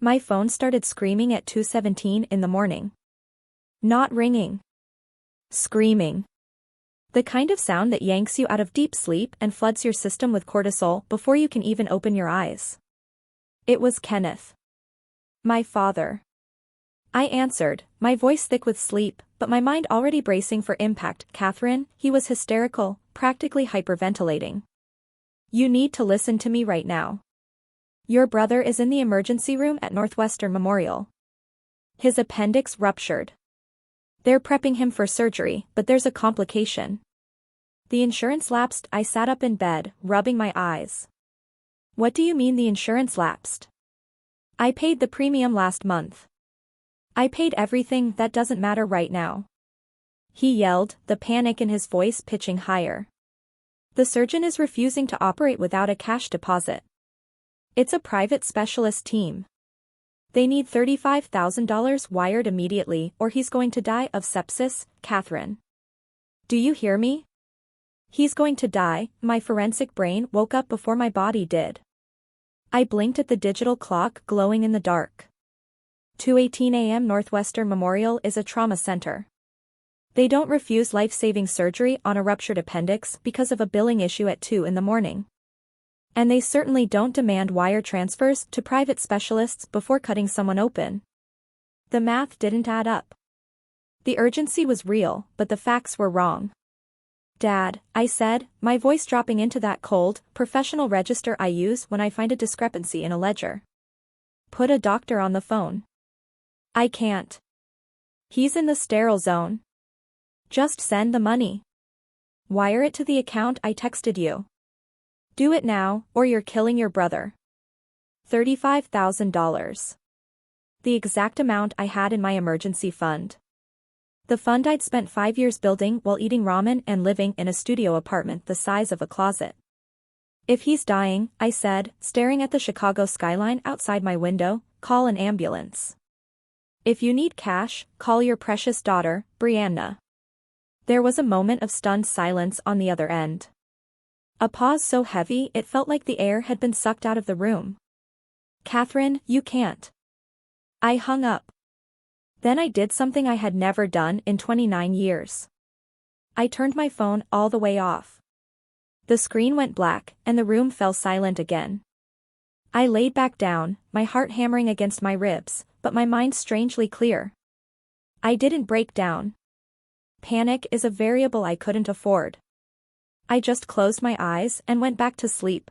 My phone started screaming at 2:17 in the morning. Not ringing. Screaming. The kind of sound that yanks you out of deep sleep and floods your system with cortisol before you can even open your eyes. It was Kenneth. My father. I answered, my voice thick with sleep, but my mind already bracing for impact. Kathryn, he was hysterical, practically hyperventilating. You need to listen to me right now. Your brother is in the emergency room at Northwestern Memorial. His appendix ruptured. They're prepping him for surgery, but there's a complication. The insurance lapsed. I sat up in bed, rubbing my eyes. What do you mean the insurance lapsed? I paid the premium last month. I paid everything. That doesn't matter right now. He yelled, the panic in his voice pitching higher. The surgeon is refusing to operate without a cash deposit. It's a private specialist team. They need $35,000 wired immediately or he's going to die of sepsis. Kathryn. Do you hear me? He's going to die. My forensic brain woke up before my body did. I blinked at the digital clock glowing in the dark. 2:18 a.m. Northwestern Memorial is a trauma center. They don't refuse life-saving surgery on a ruptured appendix because of a billing issue at 2 in the morning. And they certainly don't demand wire transfers to private specialists before cutting someone open. The math didn't add up. The urgency was real, but the facts were wrong. Dad, I said, my voice dropping into that cold, professional register I use when I find a discrepancy in a ledger. Put a doctor on the phone. I can't. He's in the sterile zone. Just send the money. Wire it to the account I texted you. Do it now, or you're killing your brother. $35,000. The exact amount I had in my emergency fund. The fund I'd spent 5 years building while eating ramen and living in a studio apartment the size of a closet. If he's dying, I said, staring at the Chicago skyline outside my window, call an ambulance. If you need cash, call your precious daughter, Brianna. There was a moment of stunned silence on the other end. A pause so heavy it felt like the air had been sucked out of the room. Kathryn, you can't. I hung up. Then I did something I had never done in 29 years. I turned my phone all the way off. The screen went black, and the room fell silent again. I laid back down, my heart hammering against my ribs, but my mind strangely clear. I didn't break down. Panic is a variable I couldn't afford. I just closed my eyes and went back to sleep.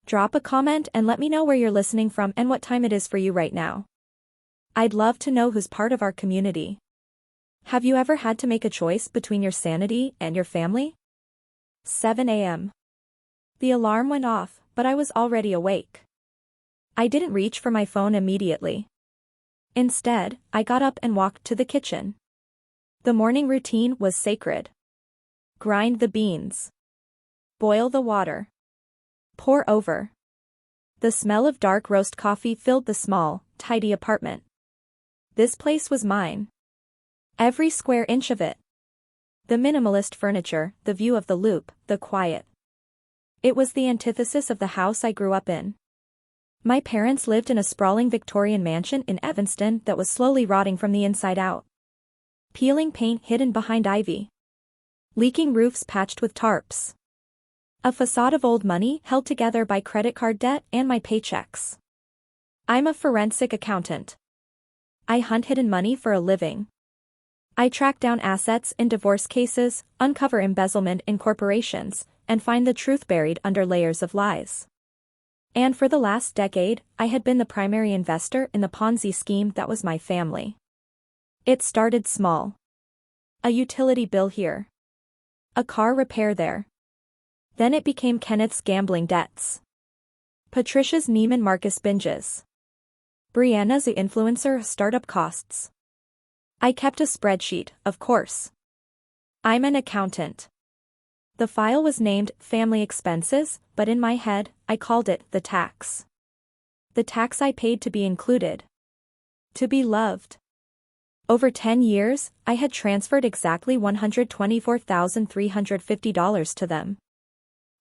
Drop a comment and let me know where you're listening from and what time it is for you right now. I'd love to know who's part of our community. Have you ever had to make a choice between your sanity and your family? 7 a.m. The alarm went off, but I was already awake. I didn't reach for my phone immediately. Instead, I got up and walked to the kitchen. The morning routine was sacred. Grind the beans. Boil the water. Pour over. The smell of dark roast coffee filled the small, tidy apartment. This place was mine. Every square inch of it. The minimalist furniture, the view of the loop, the quiet. It was the antithesis of the house I grew up in. My parents lived in a sprawling Victorian mansion in Evanston that was slowly rotting from the inside out. Peeling paint hidden behind ivy. Leaking roofs patched with tarps. A facade of old money held together by credit card debt and my paychecks. I'm a forensic accountant. I hunt hidden money for a living. I track down assets in divorce cases, uncover embezzlement in corporations, and find the truth buried under layers of lies. And for the last decade, I had been the primary investor in the Ponzi scheme that was my family. It started small. A utility bill here. A car repair there. Then it became Kenneth's gambling debts. Patricia's Neiman Marcus binges. Brianna's influencer startup costs. I kept a spreadsheet, of course. I'm an accountant. The file was named Family Expenses, but in my head, I called it the tax. The tax I paid to be included. To be loved. Over 10 years, I had transferred exactly $124,350 to them.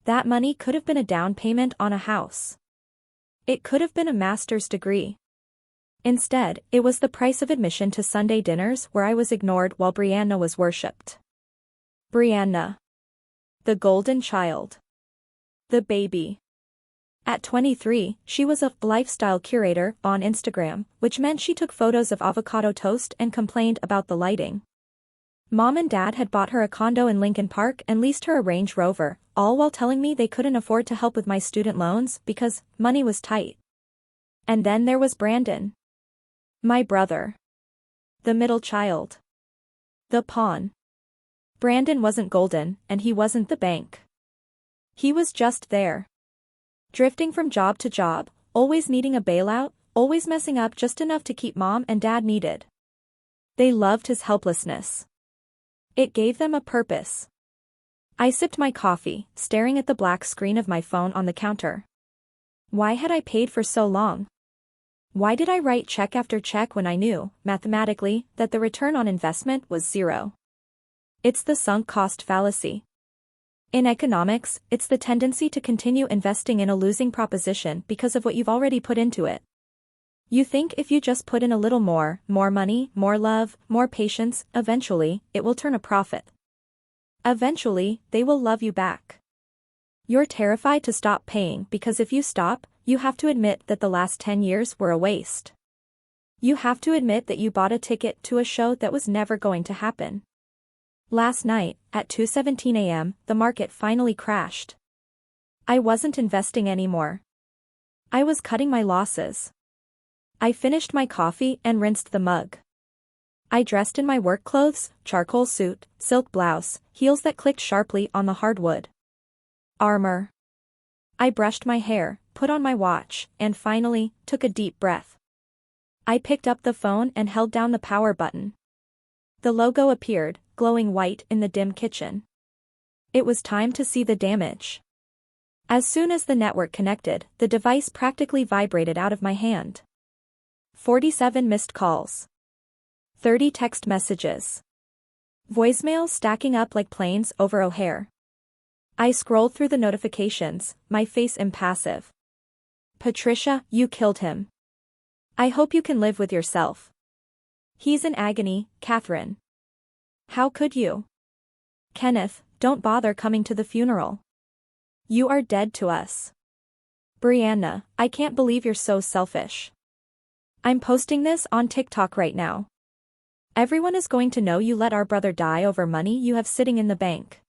That money could have been a down payment on a house. It could have been a master's degree. Instead, it was the price of admission to Sunday dinners where I was ignored while Brianna was worshipped. Brianna. The golden child. The baby. At 23, she was a lifestyle curator on Instagram, which meant she took photos of avocado toast and complained about the lighting. Mom and Dad had bought her a condo in Lincoln Park and leased her a Range Rover, all while telling me they couldn't afford to help with my student loans because money was tight. And then there was Brandon. My brother. The middle child. The pawn. Brandon wasn't golden, and he wasn't the bank. He was just there. Drifting from job to job, always needing a bailout, always messing up just enough to keep Mom and Dad needed. They loved his helplessness. It gave them a purpose. I sipped my coffee, staring at the black screen of my phone on the counter. Why had I paid for so long? Why did I write check after check when I knew, mathematically, that the return on investment was zero? It's the sunk cost fallacy. In economics, it's the tendency to continue investing in a losing proposition because of what you've already put into it. You think if you just put in a little more money, more love, more patience, eventually, it will turn a profit. Eventually, they will love you back. You're terrified to stop paying because if you stop, you have to admit that the last 10 years were a waste. You have to admit that you bought a ticket to a show that was never going to happen. Last night, at 2:17 a.m., the market finally crashed. I wasn't investing anymore. I was cutting my losses. I finished my coffee and rinsed the mug. I dressed in my work clothes, charcoal suit, silk blouse, heels that clicked sharply on the hardwood. Armor. I brushed my hair, put on my watch, and finally, took a deep breath. I picked up the phone and held down the power button. The logo appeared, glowing white in the dim kitchen. It was time to see the damage. As soon as the network connected, the device practically vibrated out of my hand. 47 missed calls. 30 text messages. Voicemails stacking up like planes over O'Hare. I scrolled through the notifications, my face impassive. Patricia, you killed him. I hope you can live with yourself. He's in agony, Kathryn. How could you? Kenneth, don't bother coming to the funeral. You are dead to us. Brianna, I can't believe you're so selfish. I'm posting this on TikTok right now. Everyone is going to know you let our brother die over money you have sitting in the bank.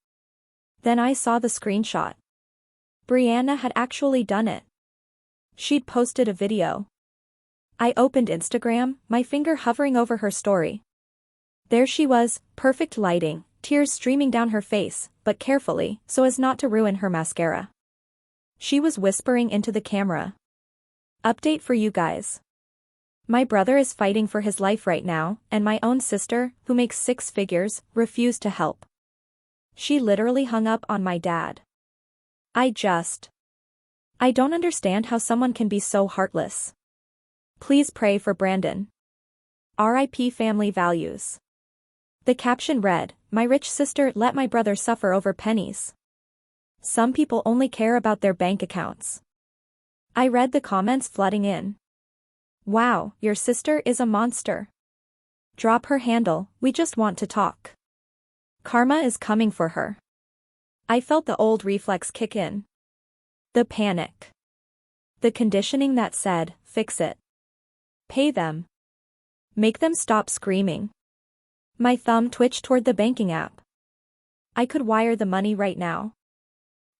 Then I saw the screenshot. Brianna had actually done it. She'd posted a video. I opened Instagram, my finger hovering over her story. There she was, perfect lighting, tears streaming down her face, but carefully, so as not to ruin her mascara. She was whispering into the camera. Update for you guys. My brother is fighting for his life right now, and my own sister, who makes 6 figures, refused to help. She literally hung up on my dad. I don't understand how someone can be so heartless. Please pray for Brandon. R.I.P. family values. The caption read, my rich sister let my brother suffer over pennies. Some people only care about their bank accounts. I read the comments flooding in. Wow, your sister is a monster. Drop her handle, we just want to talk. Karma is coming for her. I felt the old reflex kick in. The panic. The conditioning that said, fix it. Pay them. Make them stop screaming. My thumb twitched toward the banking app. I could wire the money right now.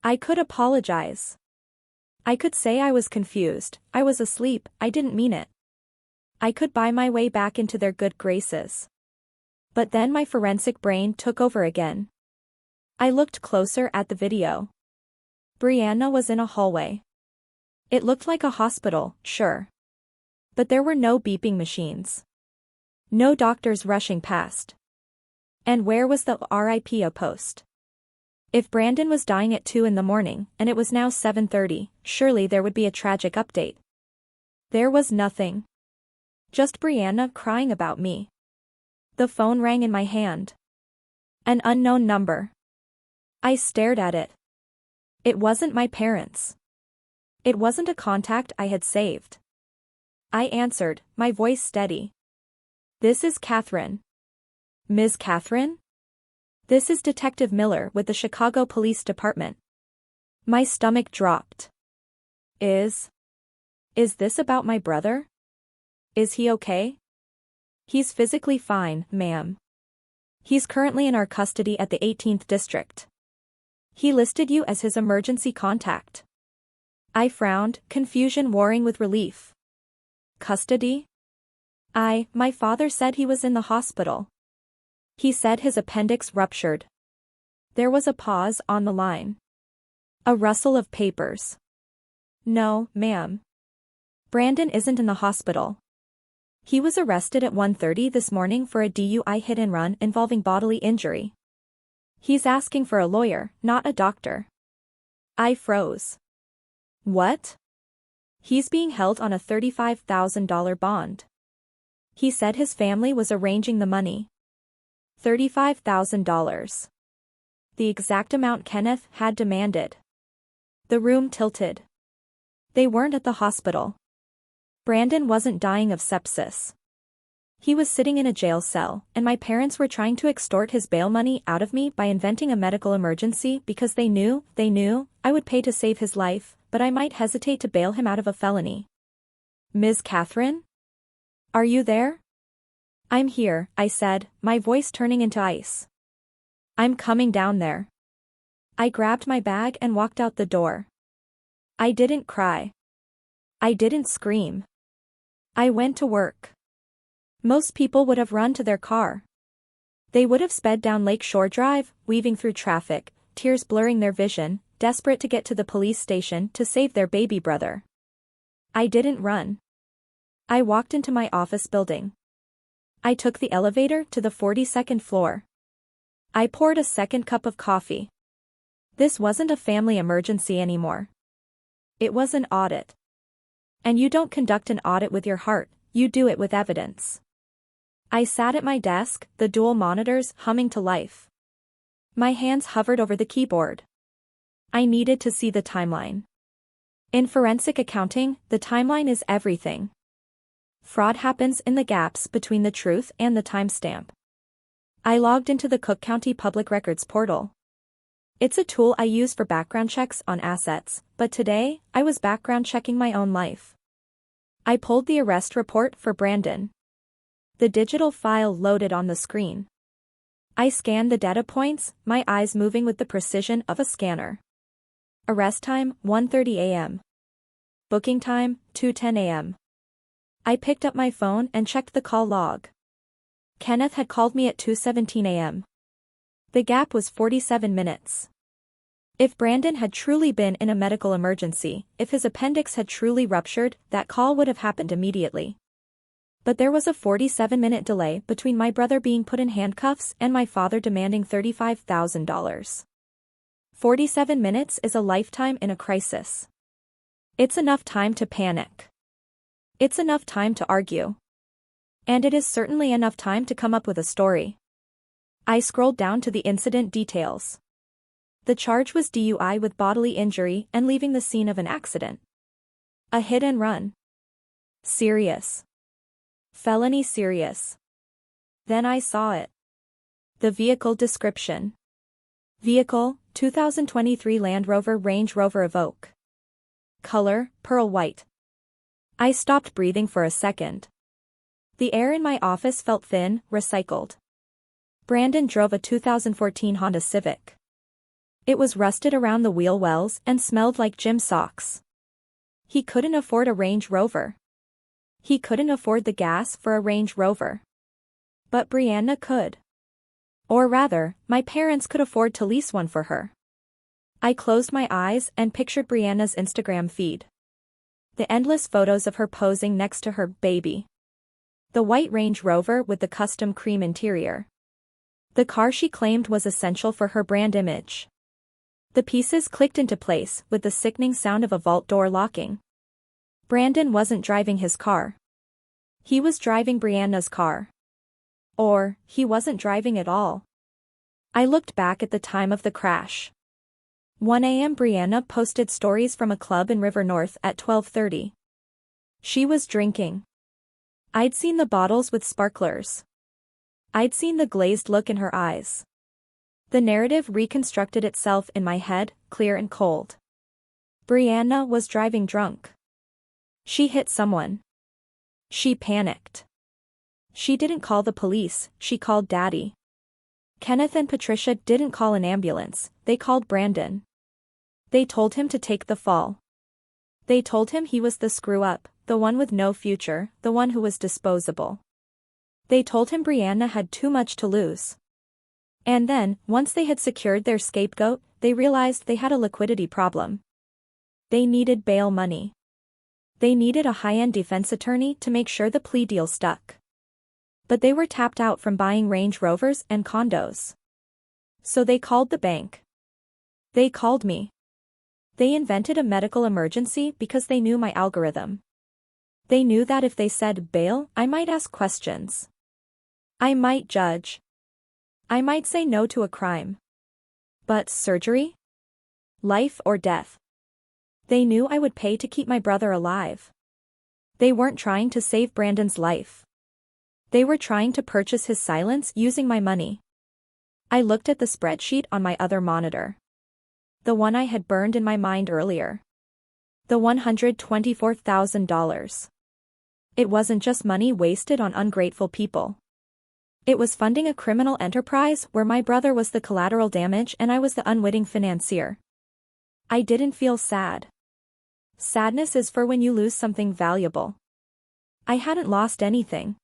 I could apologize. I could say I was confused, I was asleep, I didn't mean it. I could buy my way back into their good graces. But then my forensic brain took over again. I looked closer at the video. Brianna was in a hallway. It looked like a hospital, sure. But there were no beeping machines. No doctors rushing past. And where was the RIP post? If Brandon was dying at 2 a.m, and it was now 7:30, surely there would be a tragic update. There was nothing. Just Brianna crying about me. The phone rang in my hand. An unknown number. I stared at it. It wasn't my parents. It wasn't a contact I had saved. I answered, my voice steady. This is Kathryn. Ms. Kathryn? This is Detective Miller with the Chicago Police Department. My stomach dropped. Is this about my brother? Is he okay? He's physically fine, ma'am. He's currently in our custody at the 18th District. He listed you as his emergency contact. I frowned, confusion warring with relief. Custody? My father said he was in the hospital. He said his appendix ruptured. There was a pause on the line. A rustle of papers. No, ma'am. Brandon isn't in the hospital. He was arrested at 1:30 this morning for a DUI hit-and-run involving bodily injury. He's asking for a lawyer, not a doctor. I froze. What? He's being held on a $35,000 bond. He said his family was arranging the money. $35,000. The exact amount Kenneth had demanded. The room tilted. They weren't at the hospital. Brandon wasn't dying of sepsis. He was sitting in a jail cell, and my parents were trying to extort his bail money out of me by inventing a medical emergency because they knew I would pay to save his life, but I might hesitate to bail him out of a felony. Ms. Kathryn? Are you there? I'm here, I said, my voice turning into ice. I'm coming down there. I grabbed my bag and walked out the door. I didn't cry. I didn't scream. I went to work. Most people would have run to their car. They would have sped down Lake Shore Drive, weaving through traffic, tears blurring their vision, desperate to get to the police station to save their baby brother. I didn't run. I walked into my office building. I took the elevator to the 42nd floor. I poured a second cup of coffee. This wasn't a family emergency anymore. It was an audit. And you don't conduct an audit with your heart, you do it with evidence. I sat at my desk, the dual monitors humming to life. My hands hovered over the keyboard. I needed to see the timeline. In forensic accounting, the timeline is everything. Fraud happens in the gaps between the truth and the timestamp. I logged into the Cook County Public Records portal. It's a tool I use for background checks on assets, but today, I was background checking my own life. I pulled the arrest report for Brandon. The digital file loaded on the screen. I scanned the data points, my eyes moving with the precision of a scanner. Arrest time, 1:30 a.m. Booking time, 2:10 a.m. I picked up my phone and checked the call log. Kenneth had called me at 2:17 a.m. The gap was 47 minutes. If Brandon had truly been in a medical emergency, if his appendix had truly ruptured, that call would have happened immediately. But there was a 47-minute delay between my brother being put in handcuffs and my father demanding $35,000. 47 minutes is a lifetime in a crisis. It's enough time to panic. It's enough time to argue. And it is certainly enough time to come up with a story. I scrolled down to the incident details. The charge was DUI with bodily injury and leaving the scene of an accident. A hit and run. Serious. Felony serious. Then I saw it. The vehicle description. Vehicle, 2023 Land Rover Range Rover Evoque. Color, pearl white. I stopped breathing for a second. The air in my office felt thin, recycled. Brandon drove a 2014 Honda Civic. It was rusted around the wheel wells and smelled like gym socks. He couldn't afford a Range Rover. He couldn't afford the gas for a Range Rover. But Brianna could. Or rather, my parents could afford to lease one for her. I closed my eyes and pictured Brianna's Instagram feed. The endless photos of her posing next to her baby. The white Range Rover with the custom cream interior. The car she claimed was essential for her brand image. The pieces clicked into place with the sickening sound of a vault door locking. Brandon wasn't driving his car. He was driving Brianna's car. Or, he wasn't driving at all. I looked back at the time of the crash. 1 a.m. Brianna posted stories from a club in River North at 12:30. She was drinking. I'd seen the bottles with sparklers. I'd seen the glazed look in her eyes. The narrative reconstructed itself in my head, clear and cold. Brianna was driving drunk. She hit someone. She panicked. She didn't call the police, she called Daddy. Kenneth and Patricia didn't call an ambulance, they called Brandon. They told him to take the fall. They told him he was the screw-up, the one with no future, the one who was disposable. They told him Brianna had too much to lose. And then, once they had secured their scapegoat, they realized they had a liquidity problem. They needed bail money. They needed a high-end defense attorney to make sure the plea deal stuck. But they were tapped out from buying Range Rovers and condos. So they called the bank. They called me. They invented a medical emergency because they knew my algorithm. They knew that if they said bail, I might ask questions. I might judge. I might say no to a crime. But surgery? Life or death? They knew I would pay to keep my brother alive. They weren't trying to save Brandon's life. They were trying to purchase his silence using my money. I looked at the spreadsheet on my other monitor. The one I had burned in my mind earlier. The $124,000. It wasn't just money wasted on ungrateful people. It was funding a criminal enterprise where my brother was the collateral damage and I was the unwitting financier. I didn't feel sad. Sadness is for when you lose something valuable. I hadn't lost anything.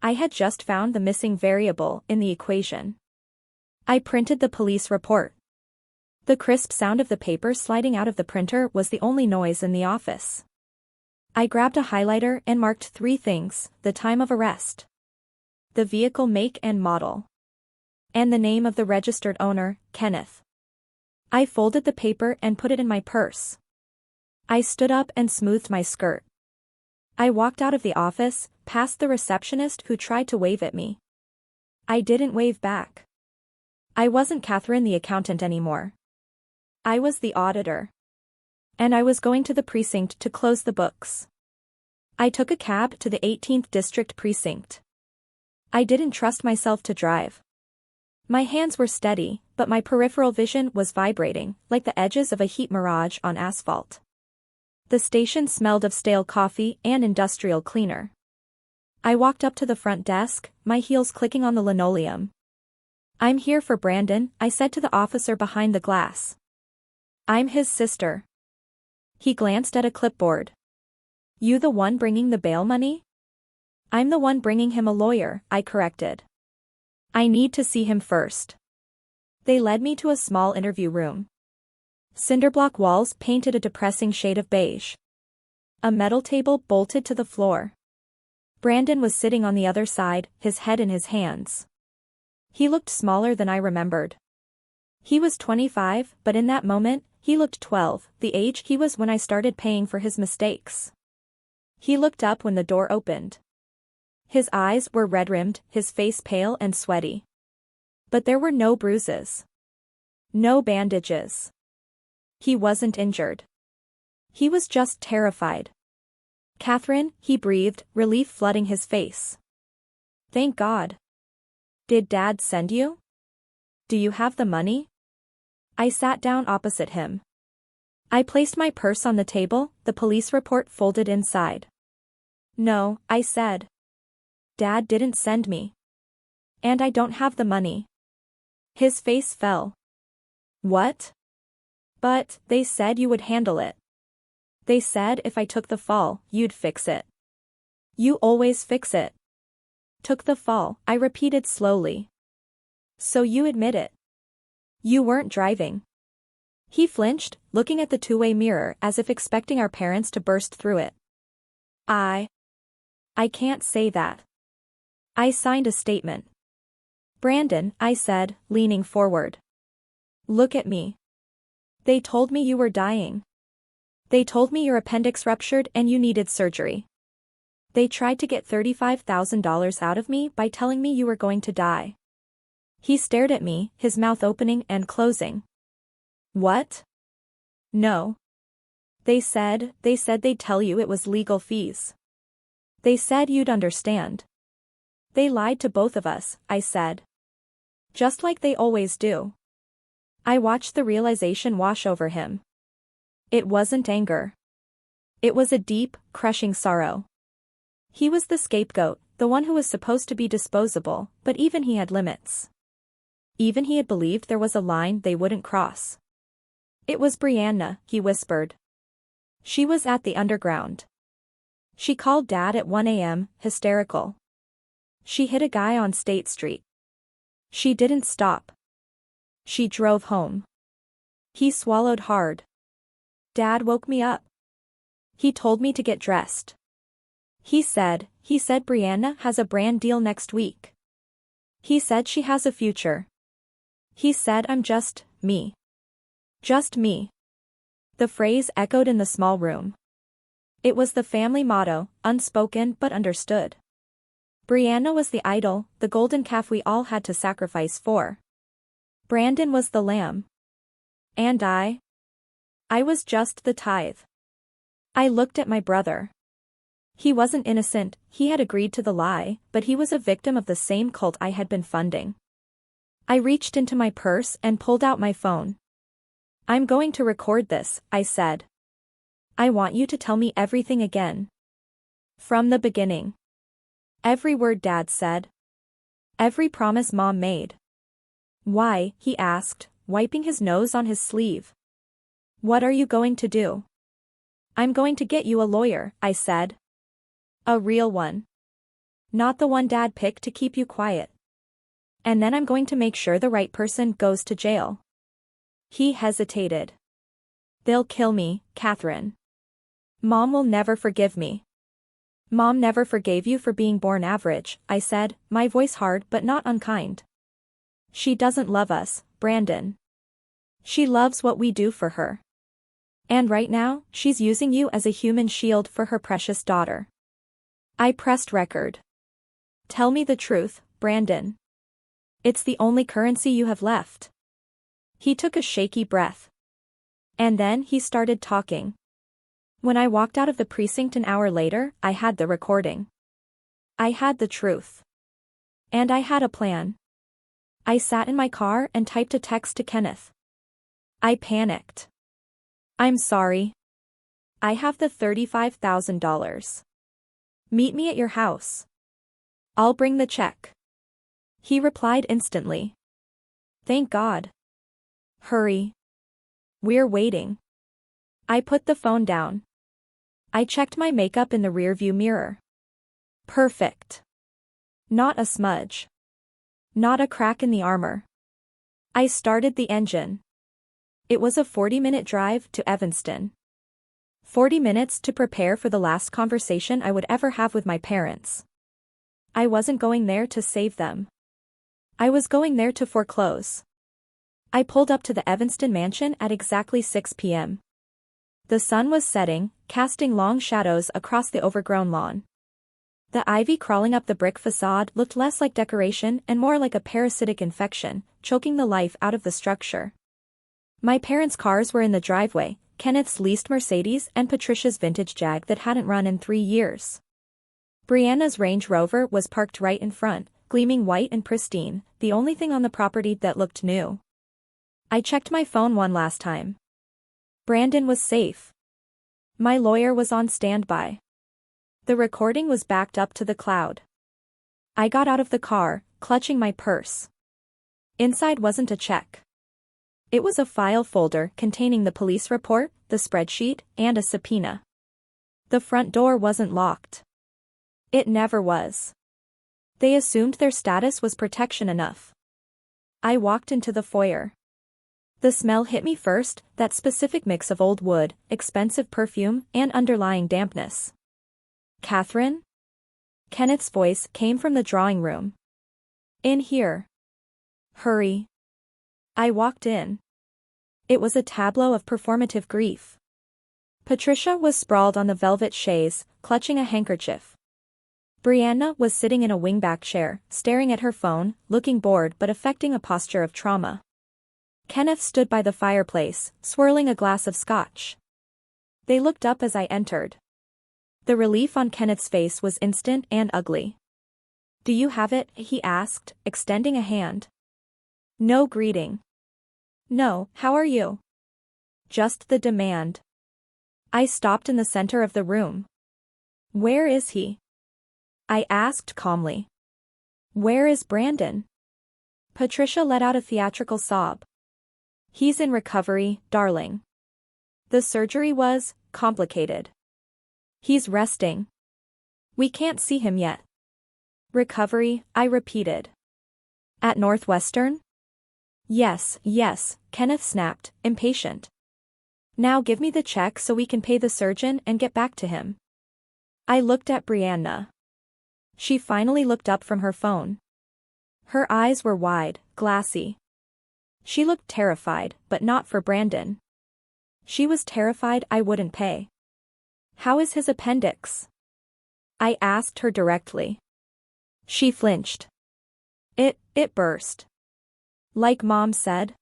I had just found the missing variable in the equation. I printed the police report. The crisp sound of the paper sliding out of the printer was the only noise in the office. I grabbed a highlighter and marked 3 things: the time of arrest, the vehicle make and model, and the name of the registered owner, Kenneth. I folded the paper and put it in my purse. I stood up and smoothed my skirt. I walked out of the office, past the receptionist who tried to wave at me. I didn't wave back. I wasn't Kathryn the accountant anymore. I was the auditor. And I was going to the precinct to close the books. I took a cab to the 18th District Precinct. I didn't trust myself to drive. My hands were steady, but my peripheral vision was vibrating, like the edges of a heat mirage on asphalt. The station smelled of stale coffee and industrial cleaner. I walked up to the front desk, my heels clicking on the linoleum. "I'm here for Brandon," I said to the officer behind the glass. "I'm his sister." He glanced at a clipboard. "You the one bringing the bail money?" "I'm the one bringing him a lawyer," I corrected. "I need to see him first." They led me to a small interview room. Cinderblock walls painted a depressing shade of beige. A metal table bolted to the floor. Brandon was sitting on the other side, his head in his hands. He looked smaller than I remembered. He was 25, but in that moment, he looked 12, the age he was when I started paying for his mistakes. He looked up when the door opened. His eyes were red-rimmed, his face pale and sweaty. But there were no bruises. No bandages. He wasn't injured. He was just terrified. "Kathryn," he breathed, relief flooding his face. "Thank God. Did Dad send you? Do you have the money?" I sat down opposite him. I placed my purse on the table, the police report folded inside. "No," I said. "Dad didn't send me. And I don't have the money." His face fell. "What?" "But, they said you would handle it. They said if I took the fall, you'd fix it. You always fix it." "Took the fall," I repeated slowly. "So you admit it. You weren't driving." He flinched, looking at the two-way mirror as if expecting our parents to burst through it. I can't say that. I signed a statement." "Brandon," I said, leaning forward. "Look at me. They told me you were dying. They told me your appendix ruptured and you needed surgery. They tried to get $35,000 out of me by telling me you were going to die." He stared at me, his mouth opening and closing. "What?" "No. They said they'd tell you it was legal fees. They said you'd understand. They lied to both of us, I said. Just like they always do. I watched the realization wash over him. It wasn't anger. It was a deep, crushing sorrow. He was the scapegoat, the one who was supposed to be disposable, but even he had limits. Even he had believed there was a line they wouldn't cross. It was Brianna, he whispered. She was at the underground. She called Dad at 1 a.m., hysterical. She hit a guy on State Street. She didn't stop. She drove home. He swallowed hard. Dad woke me up. He told me to get dressed. He said Brianna has a brand deal next week. He said she has a future. He said I'm just me. Just me. The phrase echoed in the small room. It was the family motto, unspoken but understood. Brianna was the idol, the golden calf we all had to sacrifice for. Brandon was the lamb. And I was just the tithe. I looked at my brother. He wasn't innocent, he had agreed to the lie, but he was a victim of the same cult I had been funding. I reached into my purse and pulled out my phone. I'm going to record this, I said. I want you to tell me everything again. From the beginning. Every word Dad said. Every promise Mom made. Why? He asked, wiping his nose on his sleeve. What are you going to do? I'm going to get you a lawyer, I said. A real one. Not the one Dad picked to keep you quiet. And then I'm going to make sure the right person goes to jail. He hesitated. They'll kill me, Kathryn. Mom will never forgive me. Mom never forgave you for being born average, I said, my voice hard but not unkind. She doesn't love us, Brandon. She loves what we do for her. And right now, she's using you as a human shield for her precious daughter. I pressed record. Tell me the truth, Brandon. It's the only currency you have left. He took a shaky breath. And then he started talking. When I walked out of the precinct an hour later, I had the recording. I had the truth. And I had a plan. I sat in my car and typed a text to Kenneth. I panicked. I'm sorry. I have the $35,000. Meet me at your house. I'll bring the check. He replied instantly. Thank God. Hurry. We're waiting. I put the phone down. I checked my makeup in the rearview mirror. Perfect. Not a smudge. Not a crack in the armor. I started the engine. It was a 40-minute drive to Evanston. 40 minutes to prepare for the last conversation I would ever have with my parents. I wasn't going there to save them. I was going there to foreclose. I pulled up to the Evanston mansion at exactly 6 p.m. The sun was setting, casting long shadows across the overgrown lawn. The ivy crawling up the brick facade looked less like decoration and more like a parasitic infection, choking the life out of the structure. My parents' cars were in the driveway, Kenneth's leased Mercedes and Patricia's vintage Jag that hadn't run in 3 years. Brianna's Range Rover was parked right in front, gleaming white and pristine, the only thing on the property that looked new. I checked my phone one last time. Brandon was safe. My lawyer was on standby. The recording was backed up to the cloud. I got out of the car, clutching my purse. Inside wasn't a check. It was a file folder containing the police report, the spreadsheet, and a subpoena. The front door wasn't locked. It never was. They assumed their status was protection enough. I walked into the foyer. The smell hit me first, that specific mix of old wood, expensive perfume, and underlying dampness. Kathryn? Kenneth's voice came from the drawing room. In here. Hurry. I walked in. It was a tableau of performative grief. Patricia was sprawled on the velvet chaise, clutching a handkerchief. Brianna was sitting in a wingback chair, staring at her phone, looking bored but affecting a posture of trauma. Kenneth stood by the fireplace, swirling a glass of scotch. They looked up as I entered. The relief on Kenneth's face was instant and ugly. "Do you have it?" he asked, extending a hand. No greeting. No, how are you? Just the demand. I stopped in the center of the room. Where is he? I asked calmly. Where is Brandon? Patricia let out a theatrical sob. He's in recovery, darling. The surgery was complicated. He's resting. We can't see him yet. Recovery, I repeated. At Northwestern? Yes, Kenneth snapped, impatient. Now give me the check so we can pay the surgeon and get back to him. I looked at Brianna. She finally looked up from her phone. Her eyes were wide, glassy. She looked terrified, but not for Brandon. She was terrified I wouldn't pay. How is his appendix? I asked her directly. She flinched. It burst. Like Mom said?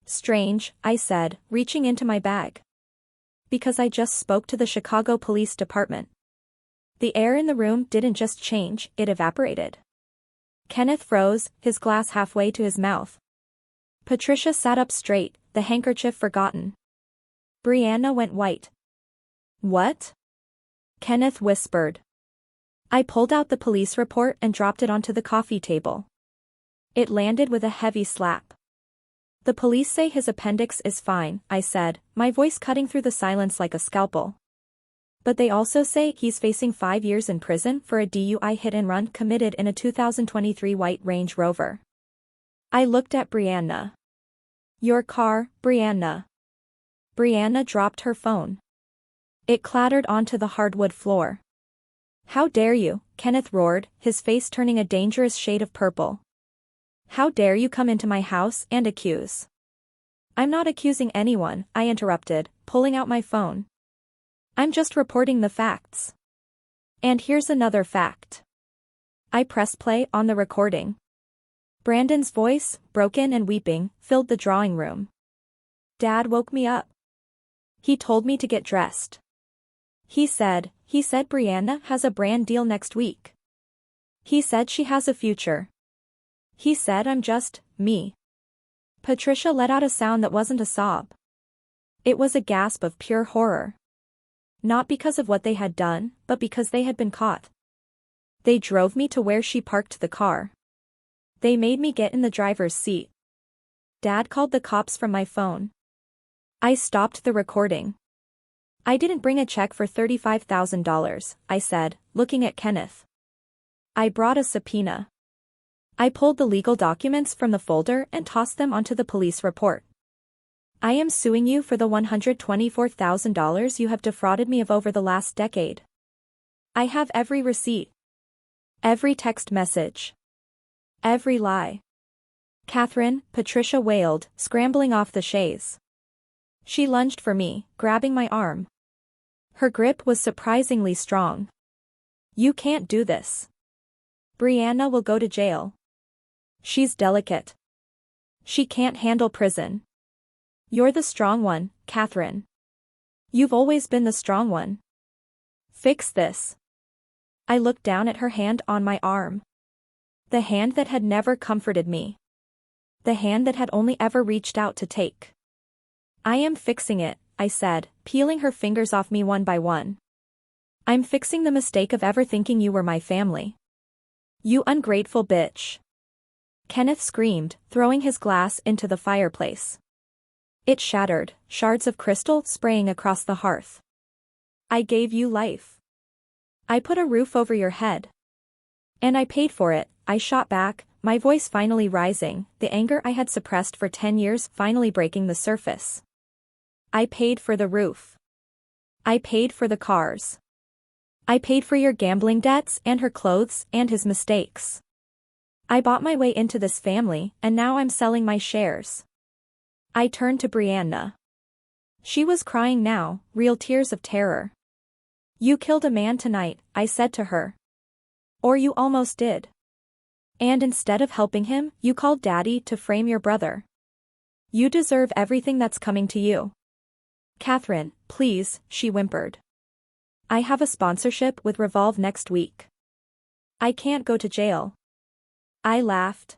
Strange, I said, reaching into my bag. Because I just spoke to the Chicago Police Department. The air in the room didn't just change, it evaporated. Kenneth froze, his glass halfway to his mouth. Patricia sat up straight, the handkerchief forgotten. Brianna went white. What? Kenneth whispered. I pulled out the police report and dropped it onto the coffee table. It landed with a heavy slap. The police say his appendix is fine, I said, my voice cutting through the silence like a scalpel. But they also say he's facing 5 years in prison for a DUI hit-and-run committed in a 2023 white Range Rover. I looked at Brianna. Your car, Brianna. Brianna dropped her phone. It clattered onto the hardwood floor. How dare you, Kenneth roared, his face turning a dangerous shade of purple. How dare you come into my house and accuse? I'm not accusing anyone, I interrupted, pulling out my phone. I'm just reporting the facts. And here's another fact. I pressed play on the recording. Brandon's voice, broken and weeping, filled the drawing room. Dad woke me up. He told me to get dressed. He said Brianna has a brand deal next week. He said she has a future. He said I'm just me. Patricia let out a sound that wasn't a sob. It was a gasp of pure horror. Not because of what they had done, but because they had been caught. They drove me to where she parked the car. They made me get in the driver's seat. Dad called the cops from my phone. I stopped the recording. I didn't bring a check for $35,000, I said, looking at Kenneth. I brought a subpoena. I pulled the legal documents from the folder and tossed them onto the police report. I am suing you for the $124,000 you have defrauded me of over the last decade. I have every receipt. Every text message. Every lie. Kathryn, Patricia wailed, scrambling off the chaise. She lunged for me, grabbing my arm. Her grip was surprisingly strong. You can't do this. Brianna will go to jail. She's delicate. She can't handle prison. You're the strong one, Kathryn. You've always been the strong one. Fix this. I looked down at her hand on my arm. The hand that had never comforted me. The hand that had only ever reached out to take. I am fixing it, I said, peeling her fingers off me one by one. I'm fixing the mistake of ever thinking you were my family. You ungrateful bitch. Kenneth screamed, throwing his glass into the fireplace. It shattered, shards of crystal spraying across the hearth. I gave you life. I put a roof over your head. And I paid for it, I shot back, my voice finally rising, the anger I had suppressed for 10 years finally breaking the surface. I paid for the roof. I paid for the cars. I paid for your gambling debts and her clothes and his mistakes. I bought my way into this family, and now I'm selling my shares. I turned to Brianna. She was crying now, real tears of terror. You killed a man tonight, I said to her. Or you almost did. And instead of helping him, you called Daddy to frame your brother. You deserve everything that's coming to you. Kathryn, Please, she whimpered. I have a sponsorship with Revolve next week. I can't go to jail. I laughed.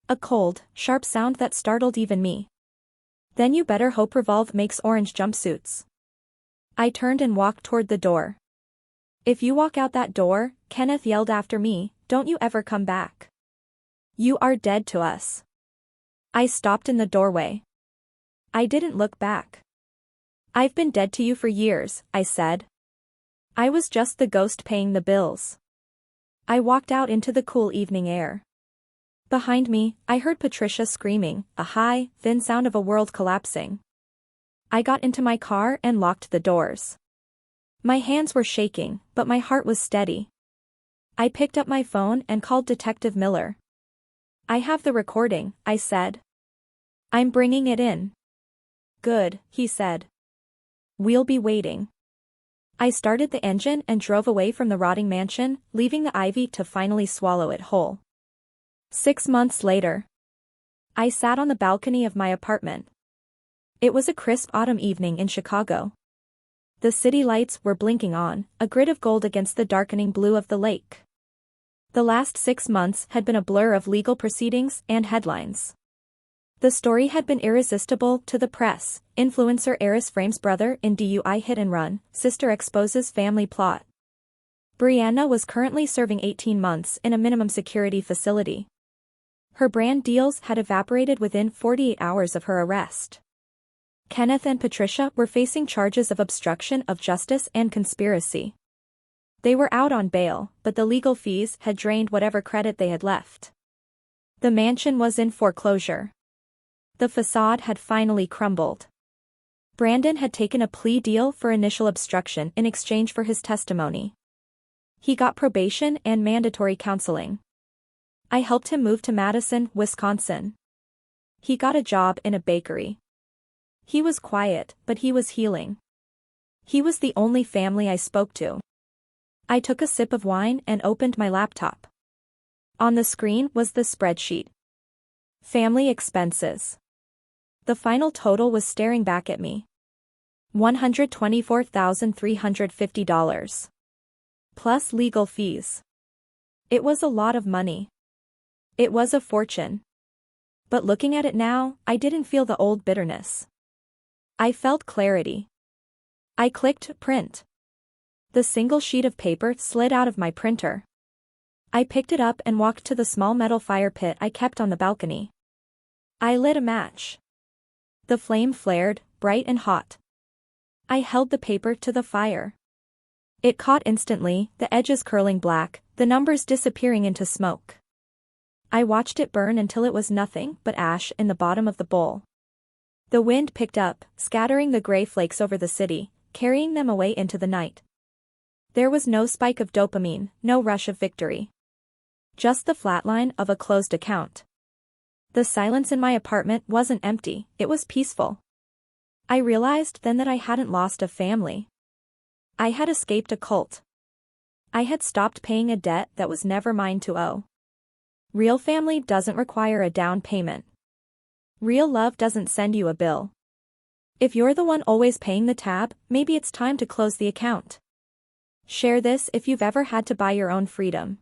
A cold, sharp sound that startled even me. Then you better hope Revolve makes orange jumpsuits. I turned and walked toward the door. If you walk out that door, Kenneth yelled after me, don't you ever come back. You are dead to us. I stopped in the doorway. I didn't look back. I've been dead to you for years, I said. I was just the ghost paying the bills. I walked out into the cool evening air. Behind me, I heard Patricia screaming, a high, thin sound of a world collapsing. I got into my car and locked the doors. My hands were shaking, but my heart was steady. I picked up my phone and called Detective Miller. I have the recording, I said. I'm bringing it in. Good, he said. We'll be waiting. I started the engine and drove away from the rotting mansion, leaving the ivy to finally swallow it whole. 6 months later. I sat on the balcony of my apartment. It was a crisp autumn evening in Chicago. The city lights were blinking on, a grid of gold against the darkening blue of the lake. The last 6 months had been a blur of legal proceedings and headlines. The story had been irresistible to the press. Influencer heiress frames brother in DUI hit and run, sister exposes family plot. Brianna was currently serving 18 months in a minimum security facility. Her brand deals had evaporated within 48 hours of her arrest. Kenneth and Patricia were facing charges of obstruction of justice and conspiracy. They were out on bail, but the legal fees had drained whatever credit they had left. The mansion was in foreclosure. The facade had finally crumbled. Brandon had taken a plea deal for initial obstruction in exchange for his testimony. He got probation and mandatory counseling. I helped him move to Madison, Wisconsin. He got a job in a bakery. He was quiet, but he was healing. He was the only family I spoke to. I took a sip of wine and opened my laptop. On the screen was the spreadsheet. Family expenses. The final total was staring back at me. $124,350. Plus legal fees. It was a lot of money. It was a fortune. But looking at it now, I didn't feel the old bitterness. I felt clarity. I clicked print. The single sheet of paper slid out of my printer. I picked it up and walked to the small metal fire pit I kept on the balcony. I lit a match. The flame flared, bright and hot. I held the paper to the fire. It caught instantly, the edges curling black, the numbers disappearing into smoke. I watched it burn until it was nothing but ash in the bottom of the bowl. The wind picked up, scattering the gray flakes over the city, carrying them away into the night. There was no spike of dopamine, no rush of victory. Just the flatline of a closed account. The silence in my apartment wasn't empty, it was peaceful. I realized then that I hadn't lost a family. I had escaped a cult. I had stopped paying a debt that was never mine to owe. Real family doesn't require a down payment. Real love doesn't send you a bill. If you're the one always paying the tab, maybe it's time to close the account. Share this if you've ever had to buy your own freedom.